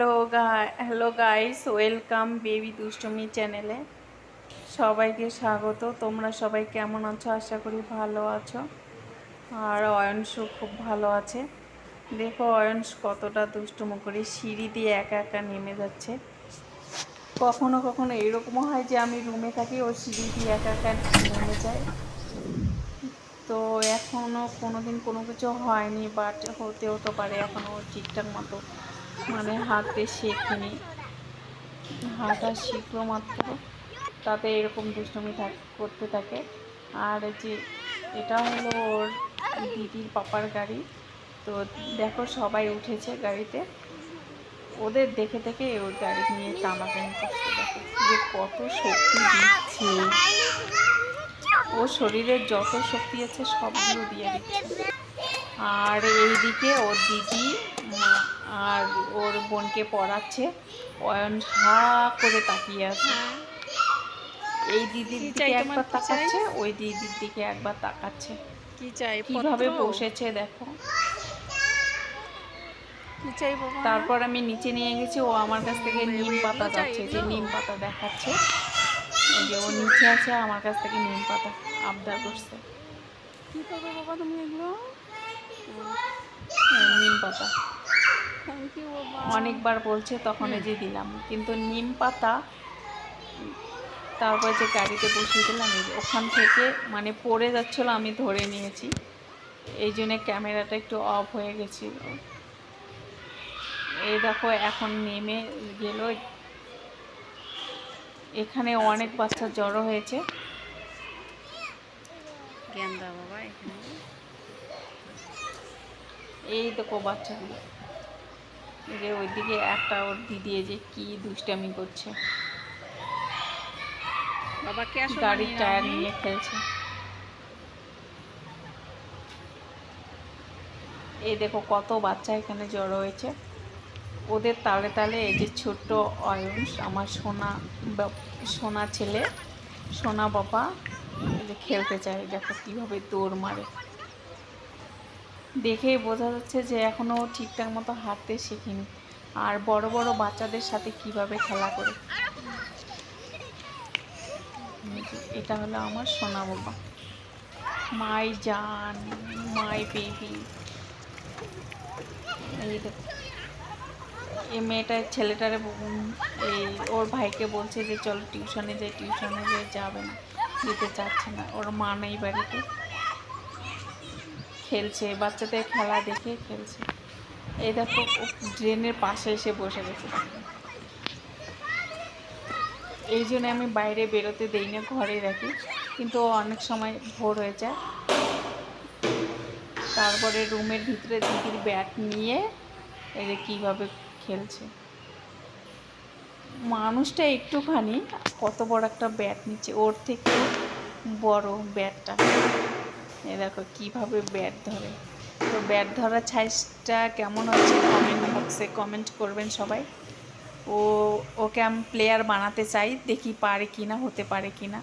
Hello guys, welcome baby দুষ্টুমি চ্যানেলে। সবাইকে স্বাগত। তোমরা সবাই কেমন আছো? আশা করি ভালো আছো। আর অয়নশও খুব ভালো আছে। দেখো অয়নশ কতটা দুষ্টুমো করে সিঁড়ি দিয়ে একা একা নেমে যাচ্ছে। কখনো কখনো এরকমও হয় যে আমি রুমে থাকি, ও সিঁড়ি দিয়ে একা একা নেমে যায়। তো এখনও কোনো দিন কোনো কিছু হয়নি, বাট হতেও তো পারে। এখনও ঠিকঠাক মতো মানে হাঁটতে শেখেনি। হাঁটা শিখলো মাত্র, তাতে এরকম দুষ্টুমি করতে থাকে। আর যে এটা হলো ওর দিদির পাপার গাড়ি। তো দেখো সবাই উঠেছে গাড়িতে, ওদের দেখে দেখে ওর গাড়ি নিয়ে টানাটানি করছে। দেখো যে কত শক্তি দিচ্ছে, ওর শরীরের যত শক্তি আছে সবগুলো দিয়ে দিচ্ছে। আর এইদিকে ওর দিদি আর ওর বোনকে পড়াচ্ছে। অয়ন হা করে তাকিয়ে আছে। এই দিদির দিকে একবার তাকাচ্ছে, ওই দিদির দিকে একবার তাকাচ্ছে। কি চাই? কিভাবে বসেছে দেখো। কি চাই বাবা? তারপর আমি নিচে নিয়ে গেছি, ও আমার কাছ থেকে নিম পাতা যাচ্ছে, যে নিম পাতা দেখাচ্ছে। এই যে ও নিচে আছে, আমার কাছ থেকে নিম পাতা আবদার করছে। কি পাবে বাবা তুমি এগুলো? নিম পাতা থ্যাংক ইউ বাবা। অনেকবার বলছে, তখন এই যে দিলাম। কিন্তু নিম পাতা তারপর যে গাড়িতে বসিয়ে দিলাম, ওখান থেকে মানে পড়ে যাচ্ছিলো, আমি ধরে নিয়েছি। এই জন্যে ক্যামেরাটা একটু অফ হয়ে গেছিল। এই দেখো এখন নেমে গেল। এখানে অনেক বাচ্চা জড়ো হয়েছে। গেন্দা বাবা এখানে। এই দেখো বাচ্চাগুলো, এই যে ওইদিকে একটা ওর দিদি যে কি দুষ্টামি করছে, বাবা ক্যাশ গাড়ির টায়ার নিয়ে খেলছে। এই দেখো কত বাচ্চা এখানে জড়ো হয়েছে। ওদের তালে তালে এই যে ছোট্ট অয়ুষ, আমার সোনা ছেলে, সোনা বাবা, এই যে খেলতে চায়। দেখো কীভাবে দৌড় মারে। দেখেই বোঝা যাচ্ছে যে এখনও ঠিকঠাক মতো হাঁটতে শেখেনি। আর বড় বড় বাচ্চাদের সাথে কিভাবে খেলা করে। এটা হলো আমার সোনা বাবা, মাই জান, মাই বেবি। এই দেখো এই মেয়েটার ছেলেটারে এই ওর ভাইকে বলছে যে চলো টিউশনে যাই, টিউশনে যাবে না, যেতে চাচ্ছে না। ওর মা নেই বাড়িতে, খেলছে, বাচ্চাদের খেলা দেখে খেলছে। এই দেখো ড্রেনের পাশে এসে বসে গেছে। এই জন্য আমি বাইরে বেরোতে দেই না, ঘরে রাখি। কিন্তু অনেক সময় ভোর হয়ে যায়, তারপরে রুমের ভিতরে দিদির ব্যাট নিয়ে এই যে কীভাবে খেলছে। মানুষটা একটুখানি, কত বড় একটা ব্যাট নিচ্ছে, ওর থেকে বড় ব্যাটটা। এ দেখো কীভাবে ব্যাট ধরে। তো ব্যাট ধরার সাইজটা কেমন হচ্ছে কমেন্ট বক্সে কমেন্ট করবেন সবাই। ওকে আমি প্লেয়ার বানাতে চাই, দেখি পারে কি না, হতে পারে কি না।